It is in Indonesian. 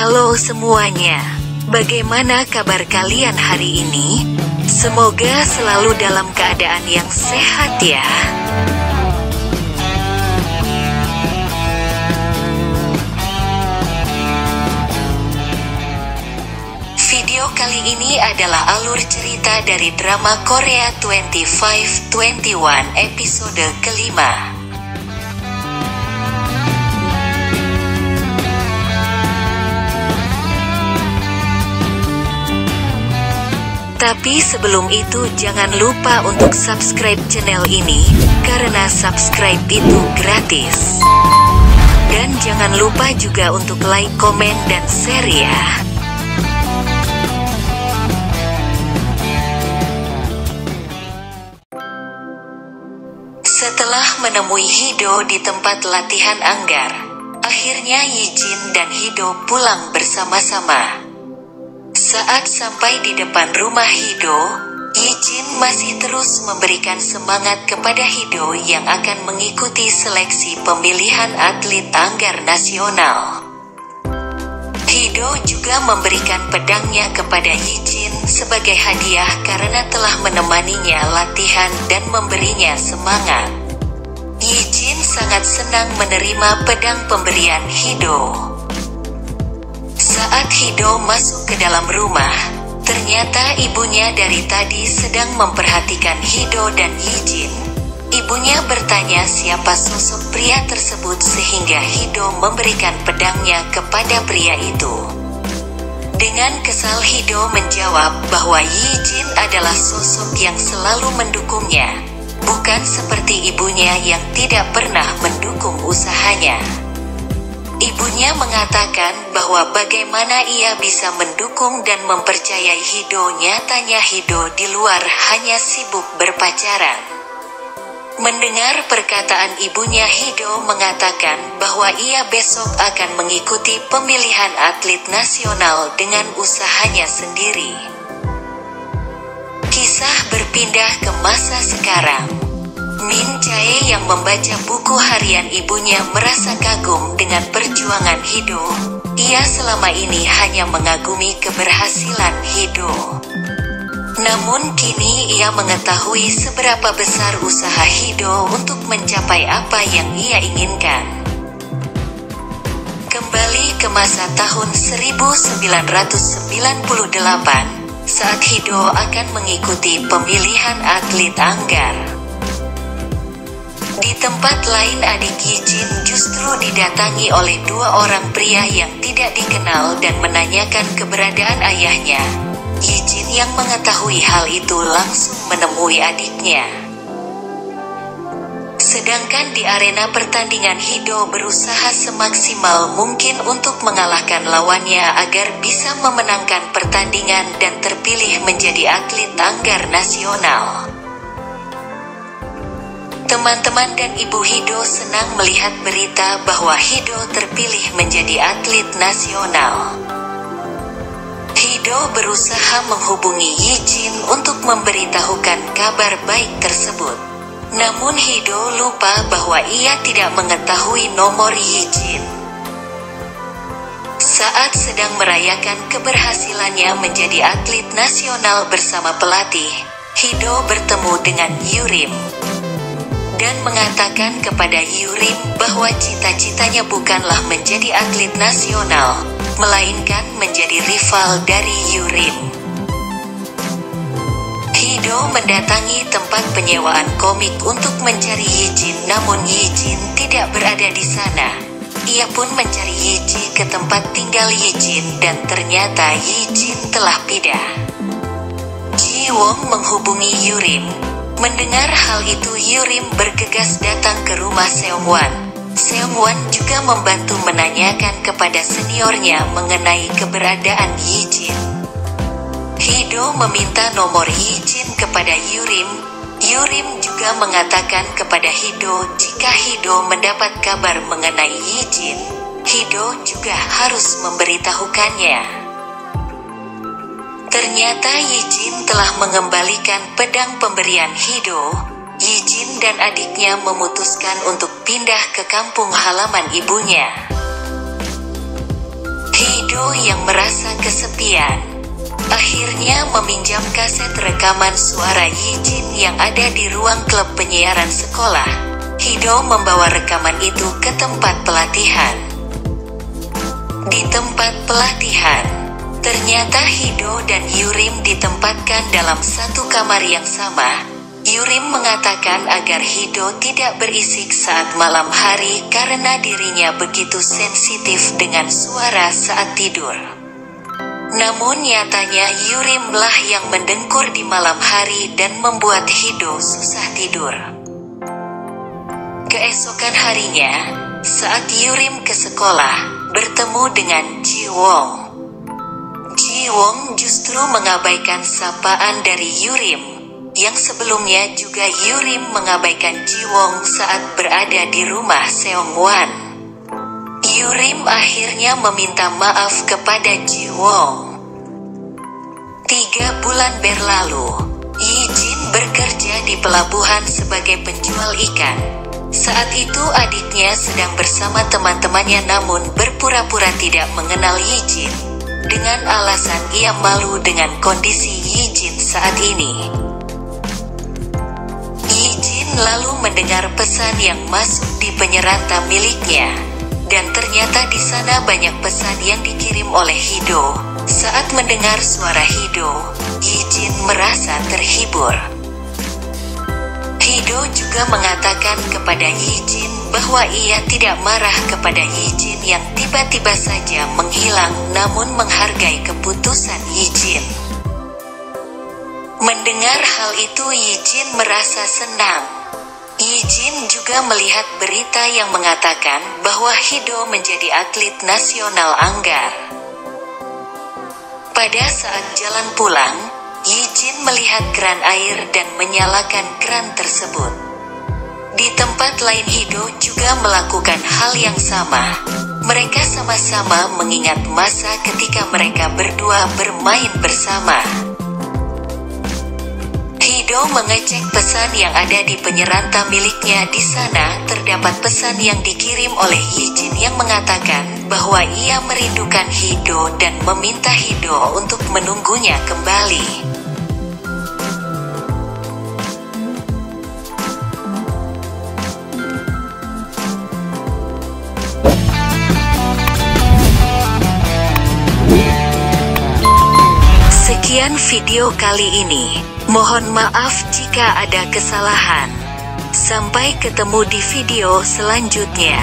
Halo semuanya, bagaimana kabar kalian hari ini? Semoga selalu dalam keadaan yang sehat ya. Video kali ini adalah alur cerita dari drama Korea 2521 episode kelima. Tapi sebelum itu jangan lupa untuk subscribe channel ini, karena subscribe itu gratis. Dan jangan lupa juga untuk like, komen, dan share ya. Setelah menemui Hido di tempat latihan Anggar, akhirnya Yijin dan Hido pulang bersama-sama. Saat sampai di depan rumah Hido, Yijin masih terus memberikan semangat kepada Hido yang akan mengikuti seleksi pemilihan atlet Anggar nasional. Hido juga memberikan pedangnya kepada Yijin sebagai hadiah karena telah menemaninya latihan dan memberinya semangat. Yijin sangat senang menerima pedang pemberian Hido. Saat Hido masuk ke dalam rumah, ternyata ibunya dari tadi sedang memperhatikan Hido dan Yijin. Ibunya bertanya siapa sosok pria tersebut sehingga Hido memberikan pedangnya kepada pria itu. Dengan kesal Hido menjawab bahwa Yijin adalah sosok yang selalu mendukungnya, bukan seperti ibunya yang tidak pernah mendukung usahanya. Ibunya mengatakan bahwa bagaimana ia bisa mendukung dan mempercayai Hido, nyatanya Hido di luar hanya sibuk berpacaran. Mendengar perkataan ibunya, Hido mengatakan bahwa ia besok akan mengikuti pemilihan atlet nasional dengan usahanya sendiri. Kisah berpindah ke masa sekarang. Min Jae yang membaca buku harian ibunya merasa kagum dengan perjuangan Hido. Ia selama ini hanya mengagumi keberhasilan Hido. Namun kini ia mengetahui seberapa besar usaha Hido untuk mencapai apa yang ia inginkan. Kembali ke masa tahun 1998, saat Hido akan mengikuti pemilihan atlet Anggar. Di tempat lain, adik Yijin justru didatangi oleh dua orang pria yang tidak dikenal dan menanyakan keberadaan ayahnya. Yijin yang mengetahui hal itu langsung menemui adiknya. Sedangkan di arena pertandingan, Hido berusaha semaksimal mungkin untuk mengalahkan lawannya agar bisa memenangkan pertandingan dan terpilih menjadi atlet Anggar nasional. Teman-teman dan ibu Hido senang melihat berita bahwa Hido terpilih menjadi atlet nasional. Hido berusaha menghubungi Yijin untuk memberitahukan kabar baik tersebut. Namun Hido lupa bahwa ia tidak mengetahui nomor Yijin. Saat sedang merayakan keberhasilannya menjadi atlet nasional bersama pelatih, Hido bertemu dengan Yurim dan mengatakan kepada Yurim bahwa cita-citanya bukanlah menjadi atlet nasional, melainkan menjadi rival dari Yurim. Hido mendatangi tempat penyewaan komik untuk mencari Yijin, namun Yijin tidak berada di sana. Ia pun mencari Yijin ke tempat tinggal Yijin dan ternyata Yijin telah pindah. Ji Wong menghubungi Yurim. Mendengar hal itu, Yurim bergegas datang ke rumah Seongwan. Seongwan juga membantu menanyakan kepada seniornya mengenai keberadaan Yijin. Hido meminta nomor Yijin kepada Yurim. Yurim juga mengatakan kepada Hido jika Hido mendapat kabar mengenai Yijin, Hido juga harus memberitahukannya. Ternyata Yijin telah mengembalikan pedang pemberian Hido. Yijin dan adiknya memutuskan untuk pindah ke kampung halaman ibunya. Hido Hido yang merasa kesepian akhirnya meminjam kaset rekaman suara Yijin yang ada di ruang klub penyiaran sekolah. Hido membawa rekaman itu ke tempat pelatihan. Di tempat pelatihan, ternyata Hido dan Yurim ditempatkan dalam satu kamar yang sama. Yurim mengatakan agar Hido tidak berisik saat malam hari karena dirinya begitu sensitif dengan suara saat tidur. Namun nyatanya Yurimlah yang mendengkur di malam hari dan membuat Hido susah tidur. Keesokan harinya, saat Yurim ke sekolah, bertemu dengan Ji Wong. Ji Wong justru mengabaikan sapaan dari Yurim, yang sebelumnya juga Yurim mengabaikan Ji Wong saat berada di rumah Seong Wan. Yurim akhirnya meminta maaf kepada Ji Wong. 3 bulan berlalu, Yijin bekerja di pelabuhan sebagai penjual ikan. Saat itu adiknya sedang bersama teman-temannya namun berpura-pura tidak mengenal Yijin, dengan alasan ia malu dengan kondisi Yijin saat ini. Yijin lalu mendengar pesan yang masuk di penyeranta miliknya, dan ternyata di sana banyak pesan yang dikirim oleh Hido. Saat mendengar suara Hido, Yijin merasa terhibur. Hido juga mengatakan kepada Yijin bahwa ia tidak marah kepada Yijin yang tiba-tiba saja menghilang namun menghargai keputusan Yijin. Mendengar hal itu Yijin merasa senang. Yijin juga melihat berita yang mengatakan bahwa Hido menjadi atlet nasional anggar. Pada saat jalan pulang, Yijin melihat keran air dan menyalakan keran tersebut. Di tempat lain Hido juga melakukan hal yang sama. Mereka sama-sama mengingat masa ketika mereka berdua bermain bersama. Hido mengecek pesan yang ada di penyeranta miliknya. Di sana terdapat pesan yang dikirim oleh Yijin yang mengatakan bahwa ia merindukan Hido dan meminta Hido untuk menunggunya kembali. Sekian video kali ini. Mohon maaf jika ada kesalahan. Sampai ketemu di video selanjutnya.